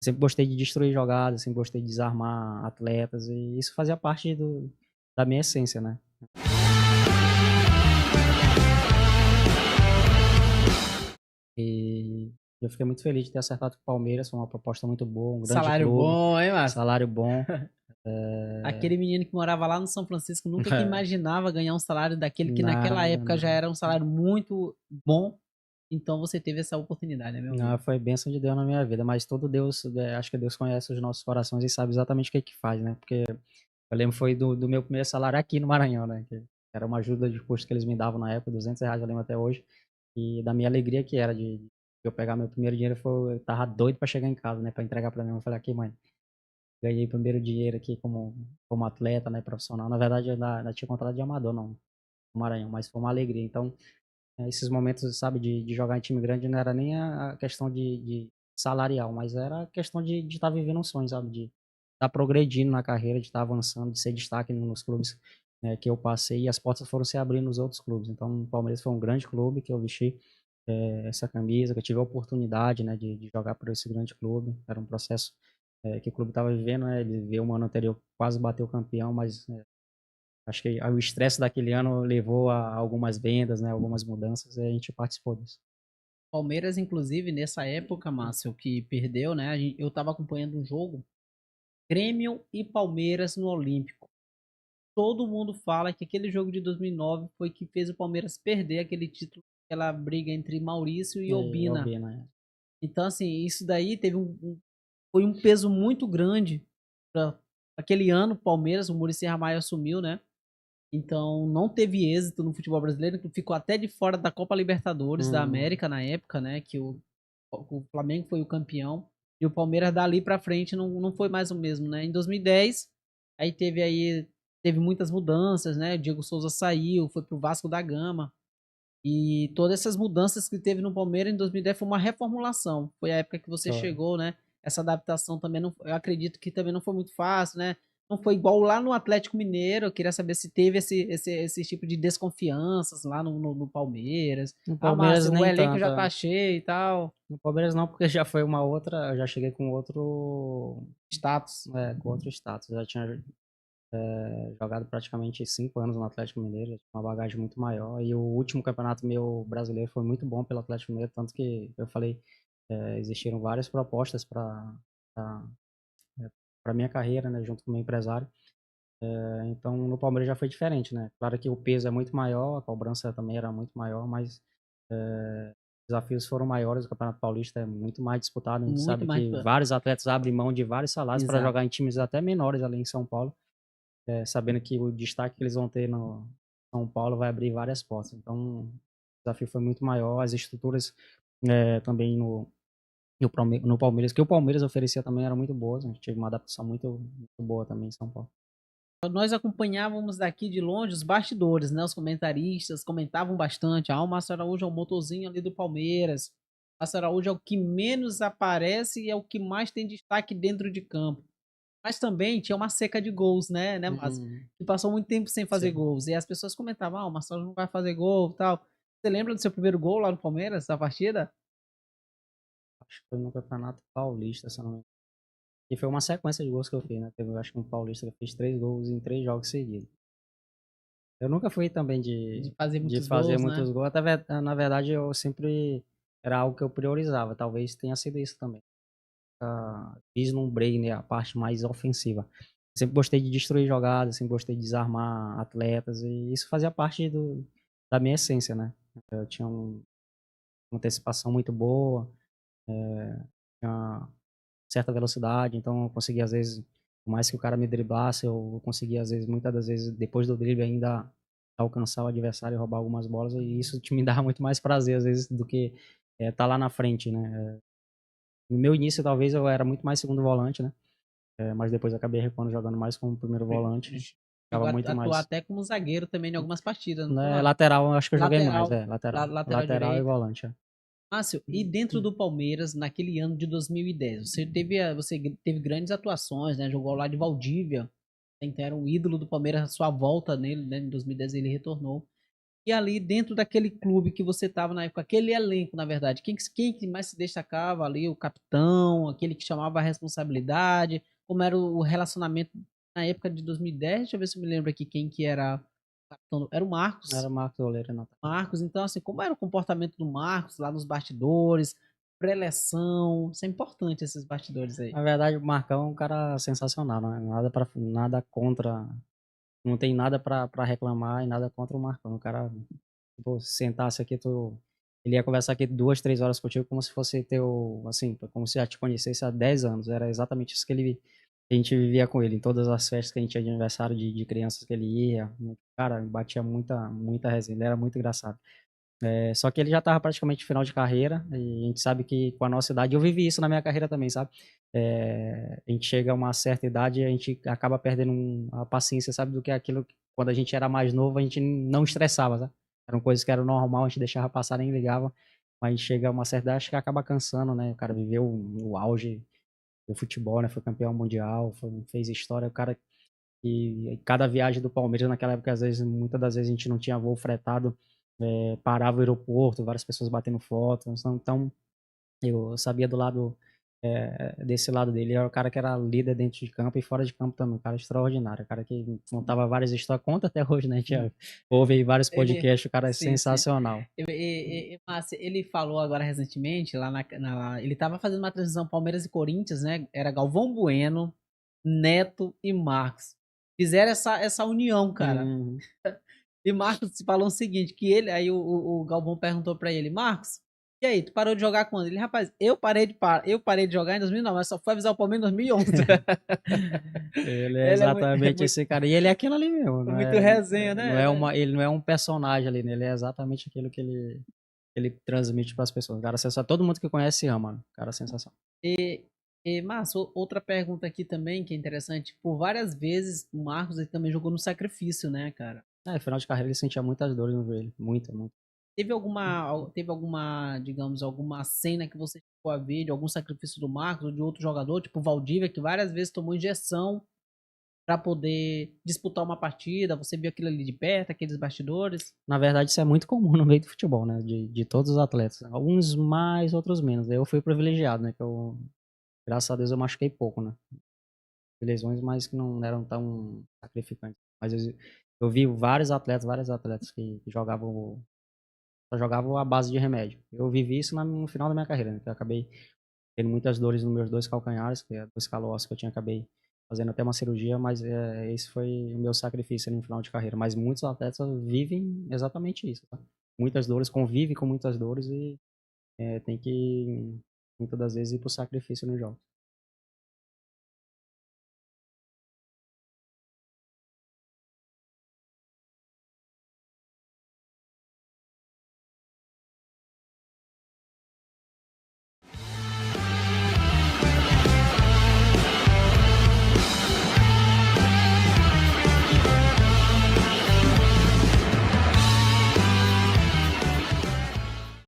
Sempre gostei de destruir jogadas, sempre gostei de desarmar atletas, e isso fazia parte da minha essência, né? E eu fiquei muito feliz de ter acertado com o Palmeiras, foi uma proposta muito boa, um grande Salário clube, bom, hein, Márcio? salário bom. Aquele menino que morava lá no São Francisco nunca que imaginava ganhar um salário daquele que naquela Nada, época já nada. era um salário muito bom. Então você teve essa oportunidade, né, meu Não, amigo? foi bênção de Deus na minha vida, mas todo Deus, acho que Deus conhece os nossos corações e sabe exatamente o que é que faz, né? Porque eu lembro foi do meu primeiro salário aqui no Maranhão, né? Que era uma ajuda de custo que eles me davam na época, R$ 200, eu lembro até hoje. E da minha alegria que era de eu pegar meu primeiro dinheiro, eu tava doido pra chegar em casa, né? Pra entregar pra minha mãe. Eu falei, aqui, mãe, ganhei o primeiro dinheiro aqui como atleta, né? Profissional. Na verdade, eu ainda tinha contrato de amador, não, no Maranhão, mas foi uma alegria. Então, esses momentos, sabe, de jogar em time grande não era nem a questão de salarial, mas era a questão de estar vivendo um sonho, sabe, de estar progredindo na carreira, de estar avançando, de ser destaque nos clubes, que eu passei, e as portas foram se abrindo nos outros clubes. Então, o Palmeiras foi um grande clube que eu vesti essa camisa, que eu tive a oportunidade, né, de jogar por esse grande clube. Era um processo que o clube estava vivendo, né, ele veio um ano anterior, quase bateu campeão, mas acho que o estresse daquele ano levou a algumas vendas, né, algumas mudanças, e a gente participou disso. Palmeiras, inclusive, nessa época, Márcio, que perdeu, né? Eu tava acompanhando um jogo, Grêmio e Palmeiras no Olímpico. Todo mundo fala que aquele jogo de 2009 foi que fez o Palmeiras perder aquele título, aquela briga entre Maurício e Eu Obina. vi, né? Então, assim, isso daí foi um peso muito grande para aquele ano. O Palmeiras, o Muricy Ramalho assumiu, né? Então, não teve êxito no futebol brasileiro, que ficou até de fora da Copa Libertadores da Hum, América na época, né? Que o Flamengo foi o campeão e o Palmeiras dali para frente não foi mais o mesmo, né? Em 2010, teve muitas mudanças, né? O Diego Souza saiu, foi pro Vasco da Gama. E todas essas mudanças que teve no Palmeiras em 2010 foi uma reformulação. Foi a época que você foi. chegou, né? Essa adaptação também não, eu acredito que também não foi muito fácil, né? Não foi igual lá no Atlético Mineiro. Eu queria saber se teve esse tipo de desconfianças lá no Palmeiras. No Ah, Palmeiras Márcio, o nem elenco já tanto. tá cheio e tal. No Palmeiras não, porque já foi uma outra, eu já cheguei Status. com outro status. Eu já tinha jogado praticamente 5 anos no Atlético Mineiro, já tinha uma bagagem muito maior. E o último campeonato meu brasileiro foi muito bom pelo Atlético Mineiro, tanto que eu falei, existiram várias propostas para minha carreira, né, junto com o meu empresário. Então, no Palmeiras já foi diferente, né? Claro que o peso é muito maior, a cobrança também era muito maior, mas os desafios foram maiores. O Campeonato Paulista é muito mais disputado. A gente Muito sabe mais. que vários atletas abrem mão de vários salários para Exato. jogar em times até menores ali em São Paulo, sabendo que o destaque que eles vão ter no São Paulo vai abrir várias portas. Então, o desafio foi muito maior. As estruturas também no Palmeiras, que o Palmeiras oferecia também eram muito boas. A gente teve uma adaptação muito boa também em São Paulo. Nós acompanhávamos daqui de longe os bastidores, né? Os comentaristas comentavam bastante. Ah, o Márcio Araújo é o motorzinho ali do Palmeiras. O Márcio Araújo é o que menos aparece e é o que mais tem destaque dentro de campo. Mas também tinha uma seca de gols, né, Márcio? Hum, Que passou muito tempo sem fazer sim. gols. E as pessoas comentavam, ah, o Marcelo não vai fazer gol e tal. Você lembra do seu primeiro gol lá no Palmeiras, da partida? Acho que foi no Campeonato Paulista, se eu não me engano. E foi uma sequência de gols que eu fiz, né? Teve, acho que um Paulista que eu fiz 3 gols em 3 jogos seguidos. Eu nunca fui também De de, fazer de muitos fazer gols, né? muitos gols. Até, na verdade, eu sempre era algo que eu priorizava. Talvez tenha sido isso também. Vislumbrei, né, a parte mais ofensiva. Sempre gostei de destruir jogadas, sempre gostei de desarmar atletas, e isso fazia parte da minha essência, né? Eu tinha uma antecipação muito boa, tinha certa velocidade, então eu conseguia às vezes, por mais que o cara me driblasse, eu conseguia às vezes, muitas das vezes, depois do drible ainda alcançar o adversário e roubar algumas bolas, e isso me dava muito mais prazer às vezes do que tá lá na frente, né? No meu início, talvez eu era muito mais segundo volante, né? Mas depois eu acabei recuando jogando mais como primeiro volante. Chegou Ficava a muito atuar mais. até como zagueiro também em algumas partidas, não foi, Né, Márcio? lateral, eu acho que eu joguei mais, Lateral, lateral. lateral Lateral e direito. volante. É. Márcio, e dentro do Palmeiras, naquele ano de 2010, você teve grandes atuações, né? Jogou lá de Valdívia, que era um ídolo do Palmeiras, a sua volta nele, né? Em 2010 ele retornou. E ali dentro daquele clube que você estava na época, aquele elenco, na verdade, quem que mais se destacava ali? O capitão, aquele que chamava a responsabilidade? Como era o relacionamento na época de 2010? Deixa eu ver se eu me lembro aqui quem que era o capitão. Era o Era Marcos. o Marcos Oleiro, não. Marcos, então assim, como era o comportamento do Marcos lá nos bastidores, pré-eleção? Isso é importante, esses bastidores aí. Na verdade, o Marcão é um cara sensacional, não é nada contra, não tem nada pra reclamar e nada contra o Marcão. O cara, tipo, se sentasse aqui, ele ia conversar aqui 2, 3 horas contigo como se fosse teu, assim, como se já te conhecesse há 10 anos. Era exatamente isso que a gente vivia com ele, em todas as festas que a gente tinha de aniversário de crianças que ele ia. Cara, batia muita resenha, ele era muito engraçado. Só que ele já estava praticamente no final de carreira, e a gente sabe que com a nossa idade, eu vivi isso na minha carreira também, sabe? A gente chega a uma certa idade e a gente acaba perdendo a paciência, sabe? Do que aquilo que quando a gente era mais novo, a gente não estressava, sabe? Eram coisas que eram normal, a gente deixava passar, nem ligava, mas chega a uma certa idade, acho que acaba cansando, né? O cara viveu o auge do futebol, né? Foi campeão mundial, fez história, o cara e cada viagem do Palmeiras naquela época, às vezes, muitas das vezes a gente não tinha voo fretado, parava o aeroporto, várias pessoas batendo foto. Então, eu sabia desse lado dele. Era o cara que era líder dentro de campo e fora de campo também. Um cara extraordinário. Um cara que contava várias histórias, conta até hoje, né? A gente ouve aí vários Ele, podcasts, o cara é sim, sim. sensacional. Márcio, ele falou agora recentemente, ele estava fazendo uma transição Palmeiras e Corinthians, né? Era Galvão Bueno, Neto e Marcos. Fizeram essa união, cara. Uhum. E Marcos falou o seguinte, que ele, aí o Galvão perguntou pra ele, Marcos, e aí, tu parou de jogar quando? Ele, rapaz, eu parei de jogar em 2009, mas só foi avisar o Palmeiras em 2011. Ele é Ele é exatamente muito, esse cara. E ele é aquilo ali mesmo. muito resenha, né? Ele não é um personagem ali, né? Ele é exatamente aquilo que ele transmite para as pessoas. Cara, todo mundo que conhece ama, né? Cara, sensação. E Márcio, outra pergunta aqui também que é interessante. Por várias vezes o Marcos ele também jogou no sacrifício, né, cara? Final de carreira ele sentia muitas dores no joelho. Muita, muita. Teve alguma, digamos, alguma cena que você chegou a ver de algum sacrifício do Marcos ou de outro jogador, tipo o Valdívia, que várias vezes tomou injeção para poder disputar uma partida? Você viu aquilo ali de perto, aqueles bastidores? Na verdade, isso é muito comum no meio do futebol, né? De todos os atletas. Alguns mais, outros menos. Eu fui privilegiado, né? Graças a Deus, eu machuquei pouco, né? Lesões, mas que não eram tão sacrificantes. Mas eu vi vários atletas que só jogavam à base de remédio. Eu vivi isso no final da minha carreira, né? Que eu acabei tendo muitas dores nos meus 2 calcanhares, que é 2 calossos que eu tinha, acabei fazendo até uma cirurgia, mas esse foi o meu sacrifício no final de carreira. Mas muitos atletas vivem exatamente isso, tá? Muitas dores, convivem com muitas dores e tem que, muitas das vezes, ir pro sacrifício no jogo.